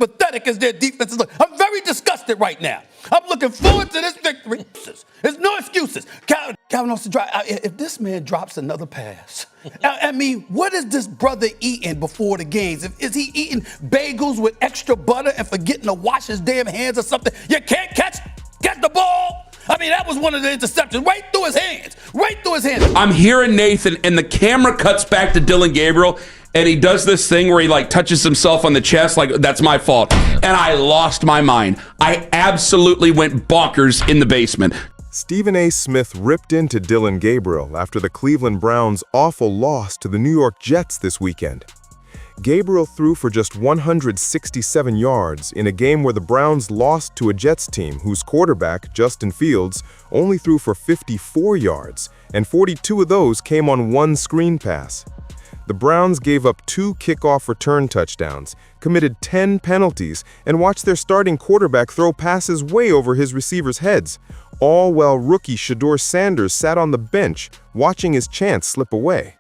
pathetic as their defenses look. I'm very disgusted right now. I'm looking forward to this victory. There's no excuses. Calvin also if this man drops another pass, I mean, what is this brother eating before the games? Is he eating bagels with extra butter and forgetting to wash his damn hands or something? You can't catch the ball. I mean, that was one of the interceptions right through his hands. I'm hearing Nathan, and the camera cuts back to Dillon Gabriel, and he does this thing where he touches himself on the chest like that's my fault. And I lost my mind. I absolutely went bonkers in the basement. Stephen A. Smith ripped into Dillon Gabriel after the Cleveland Browns' awful loss to the New York Jets this weekend. Gabriel threw for just 167 yards in a game where the Browns lost to a Jets team whose quarterback, Justin Fields, only threw for 54 yards, and 42 of those came on one screen pass. The Browns gave up 2 kickoff-return touchdowns, committed 10 penalties, and watched their starting quarterback throw passes way over his receivers' heads, all while rookie Shedeur Sanders sat on the bench watching his chance slip away.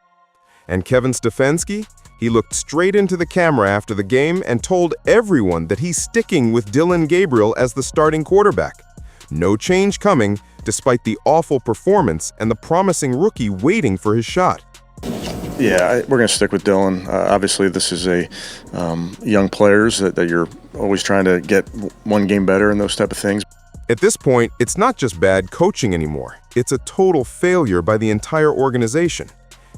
And Kevin Stefanski? He looked straight into the camera after the game and told everyone that he's sticking with Dillon Gabriel as the starting quarterback. No change coming, despite the awful performance and the promising rookie waiting for his shot. Yeah, we're going to stick with Dillon. Obviously, this is a young players that you're always trying to get one game better and those type of things. At this point, it's not just bad coaching anymore. It's a total failure by the entire organization.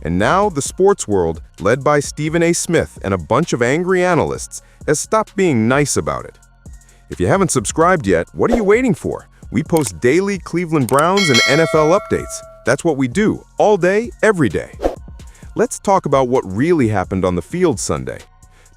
And now the sports world, led by Stephen A. Smith and a bunch of angry analysts, has stopped being nice about it. If you haven't subscribed yet, what are you waiting for? We post daily Cleveland Browns and NFL updates. That's what we do, all day, every day. Let's talk about what really happened on the field Sunday.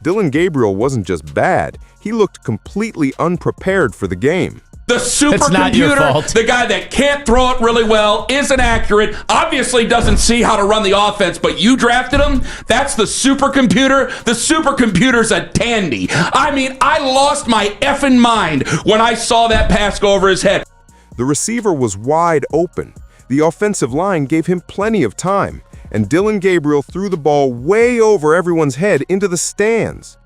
Dillon Gabriel wasn't just bad, he looked completely unprepared for the game. The supercomputer, the guy that can't throw it really well, isn't accurate, obviously doesn't see how to run the offense, but you drafted him? That's the supercomputer? The supercomputer's a tandy. I mean, I lost my effing mind when I saw that pass go over his head. The receiver was wide open. The offensive line gave him plenty of time, and Dillon Gabriel threw the ball way over everyone's head into the stands.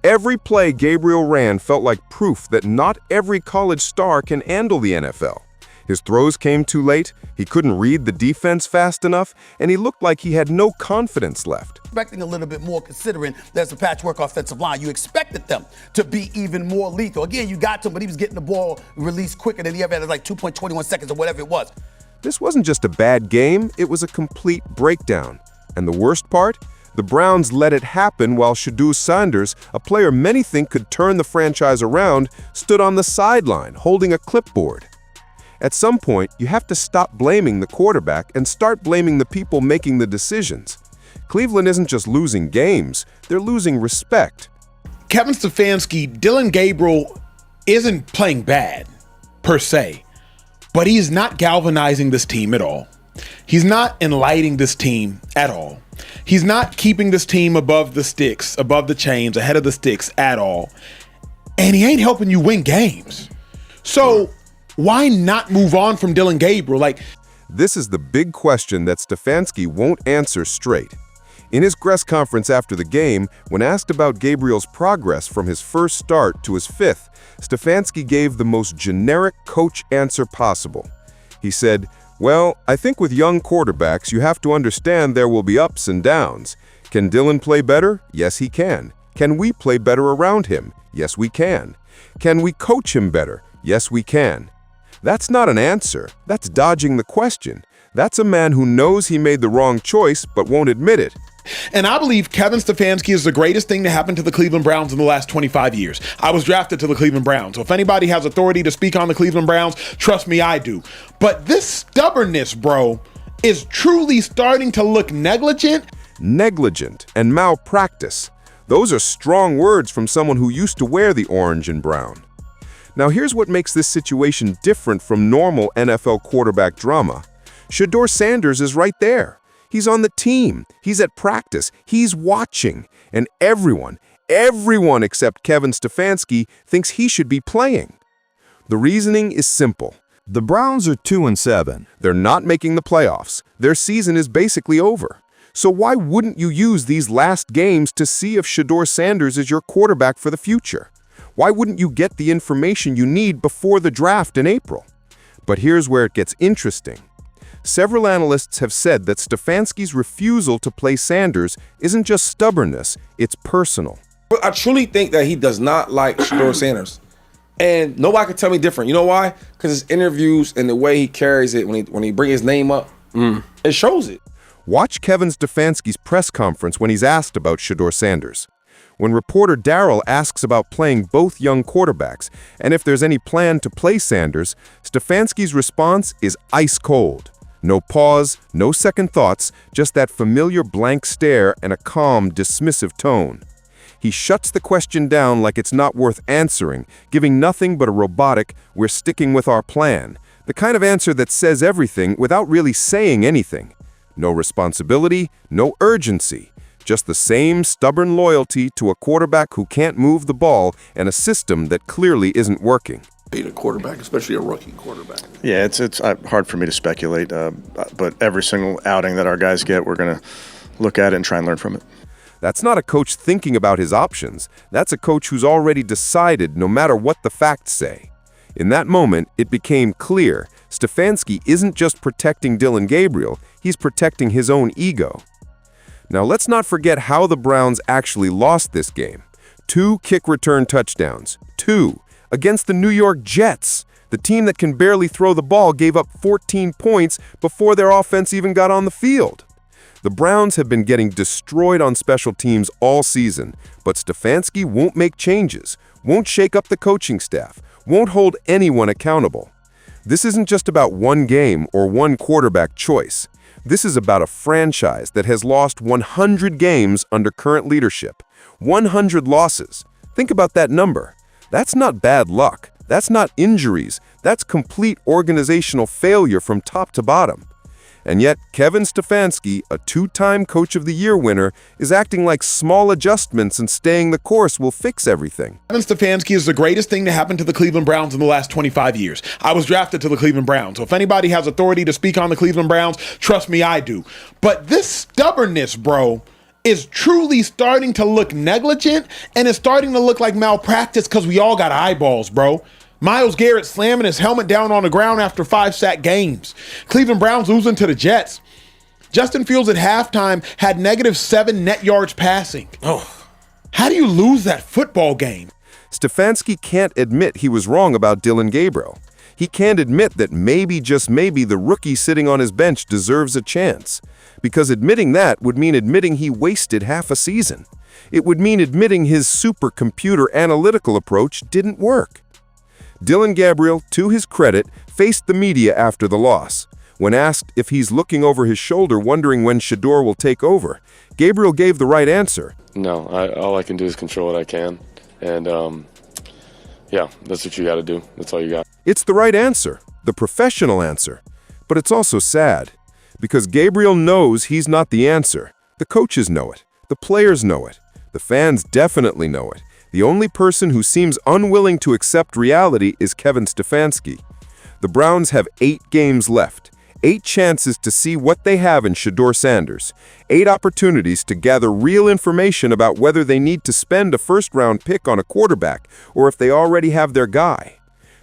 Every play Gabriel ran felt like proof that not every college star can handle the NFL. His throws came too late, he couldn't read the defense fast enough, and he looked like he had no confidence left. Expecting a little bit more considering there's a patchwork offensive line. You expected them to be even more lethal. Again, you got to him, but he was getting the ball released quicker than he ever had, like 2.21 seconds or whatever it was. This wasn't just a bad game, it was a complete breakdown. And the worst part? The Browns let it happen while Shedeur Sanders, a player many think could turn the franchise around, stood on the sideline holding a clipboard. At some point, you have to stop blaming the quarterback and start blaming the people making the decisions. Cleveland isn't just losing games, they're losing respect. Kevin Stefanski, Dillon Gabriel isn't playing bad, per se, but he's not galvanizing this team at all. He's not enlightening this team at all. He's not keeping this team above the sticks, above the chains, ahead of the sticks at all. And he ain't helping you win games. So why not move on from Dillon Gabriel? This is the big question that Stefanski won't answer straight. In his press conference after the game, when asked about Gabriel's progress from his first start to his fifth, Stefanski gave the most generic coach answer possible. He said, "Well, I think with young quarterbacks, you have to understand there will be ups and downs. Can Dillon play better? Yes, he can. Can we play better around him? Yes, we can. Can we coach him better? Yes, we can." That's not an answer. That's dodging the question. That's a man who knows he made the wrong choice but won't admit it. And I believe Kevin Stefanski is the greatest thing to happen to the Cleveland Browns in the last 25 years. I was drafted to the Cleveland Browns. So if anybody has authority to speak on the Cleveland Browns, trust me, I do. But this stubbornness, bro, is truly starting to look negligent. Negligent and malpractice. Those are strong words from someone who used to wear the orange and brown. Now here's what makes this situation different from normal NFL quarterback drama. Shedeur Sanders is right there. He's on the team, he's at practice, he's watching, and everyone except Kevin Stefanski thinks he should be playing. The reasoning is simple. The Browns are 2-7. They're not making the playoffs. Their season is basically over. So why wouldn't you use these last games to see if Shedeur Sanders is your quarterback for the future? Why wouldn't you get the information you need before the draft in April? But here's where it gets interesting. Several analysts have said that Stefanski's refusal to play Sanders isn't just stubbornness, it's personal. I truly think that he does not like Shedeur Sanders. And nobody can tell me different. You know why? Because his interviews and the way he carries it when he bring his name up, it shows it. Watch Kevin Stefanski's press conference when he's asked about Shedeur Sanders. When reporter Darryl asks about playing both young quarterbacks and if there's any plan to play Sanders, Stefanski's response is ice cold. No pause, no second thoughts, just that familiar blank stare and a calm, dismissive tone. He shuts the question down like it's not worth answering, giving nothing but a robotic, "we're sticking with our plan," the kind of answer that says everything without really saying anything. No responsibility, no urgency, just the same stubborn loyalty to a quarterback who can't move the ball and a system that clearly isn't working. Being a quarterback, especially a rookie quarterback. Yeah, it's hard for me to speculate, but every single outing that our guys get, we're going to look at it and try and learn from it. That's not a coach thinking about his options. That's a coach who's already decided no matter what the facts say. In that moment, it became clear Stefanski isn't just protecting Dillon Gabriel, he's protecting his own ego. Now let's not forget how the Browns actually lost this game. 2 kick return touchdowns. 2. Against the New York Jets. The team that can barely throw the ball gave up 14 points before their offense even got on the field. The Browns have been getting destroyed on special teams all season, but Stefanski won't make changes, won't shake up the coaching staff, won't hold anyone accountable. This isn't just about one game or one quarterback choice. This is about a franchise that has lost 100 games under current leadership. 100 losses. Think about that number. That's not bad luck. That's not injuries. That's complete organizational failure from top to bottom. And yet, Kevin Stefanski, a 2-time Coach of the Year winner, is acting like small adjustments and staying the course will fix everything. Kevin Stefanski is the greatest thing to happen to the Cleveland Browns in the last 25 years. I was drafted to the Cleveland Browns, so if anybody has authority to speak on the Cleveland Browns, trust me, I do. But this stubbornness, bro, is truly starting to look negligent, and it's starting to look like malpractice because we all got eyeballs, bro. Myles Garrett slamming his helmet down on the ground after 5-sack games. Cleveland Browns losing to the Jets. Justin Fields at halftime had -7 net yards passing. How do you lose that football game? Stefanski can't admit he was wrong about Dillon Gabriel. He can't admit that maybe, just maybe, the rookie sitting on his bench deserves a chance. Because admitting that would mean admitting he wasted half a season. It would mean admitting his supercomputer analytical approach didn't work. Dillon Gabriel, to his credit, faced the media after the loss. When asked if he's looking over his shoulder wondering when Shedeur will take over, Gabriel gave the right answer. No, all I can do is control what I can. And, yeah, that's what you got to do. That's all you got. It's the right answer, the professional answer. But it's also sad, because Gabriel knows he's not the answer. The coaches know it. The players know it. The fans definitely know it. The only person who seems unwilling to accept reality is Kevin Stefanski. The Browns have 8 games left, 8 chances to see what they have in Shedeur Sanders, 8 opportunities to gather real information about whether they need to spend a first-round pick on a quarterback or if they already have their guy.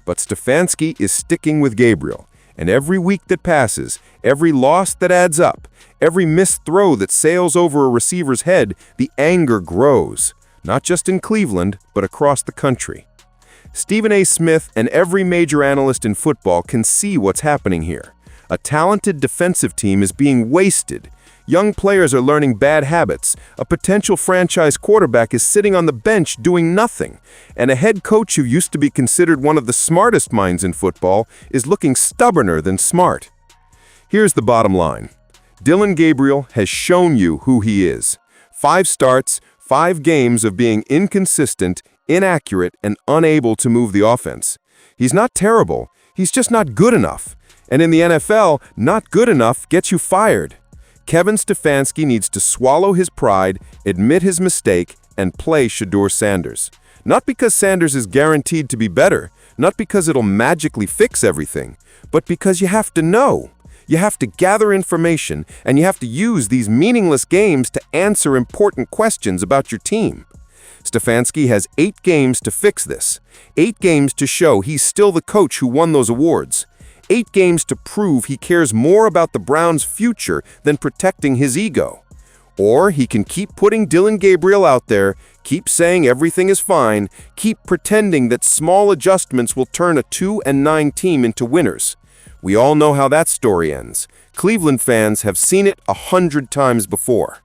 But Stefanski is sticking with Gabriel, and every week that passes, every loss that adds up, every missed throw that sails over a receiver's head, the anger grows. Not just in Cleveland, but across the country. Stephen A. Smith and every major analyst in football can see what's happening here. A talented defensive team is being wasted. Young players are learning bad habits. A potential franchise quarterback is sitting on the bench doing nothing. And a head coach who used to be considered one of the smartest minds in football is looking stubborner than smart. Here's the bottom line. Dillon Gabriel has shown you who he is. 5 starts, 5 games of being inconsistent, inaccurate, and unable to move the offense. He's not terrible, he's just not good enough. And in the NFL, not good enough gets you fired. Kevin Stefanski needs to swallow his pride, admit his mistake, and play Shedeur Sanders. Not because Sanders is guaranteed to be better, not because it'll magically fix everything, but because you have to know. You have to gather information, and you have to use these meaningless games to answer important questions about your team. Stefanski has 8 games to fix this. 8 games to show he's still the coach who won those awards. 8 games to prove he cares more about the Browns' future than protecting his ego. Or he can keep putting Dillon Gabriel out there, keep saying everything is fine, keep pretending that small adjustments will turn a 2-9 team into winners. We all know how that story ends. Cleveland fans have seen it 100 times before.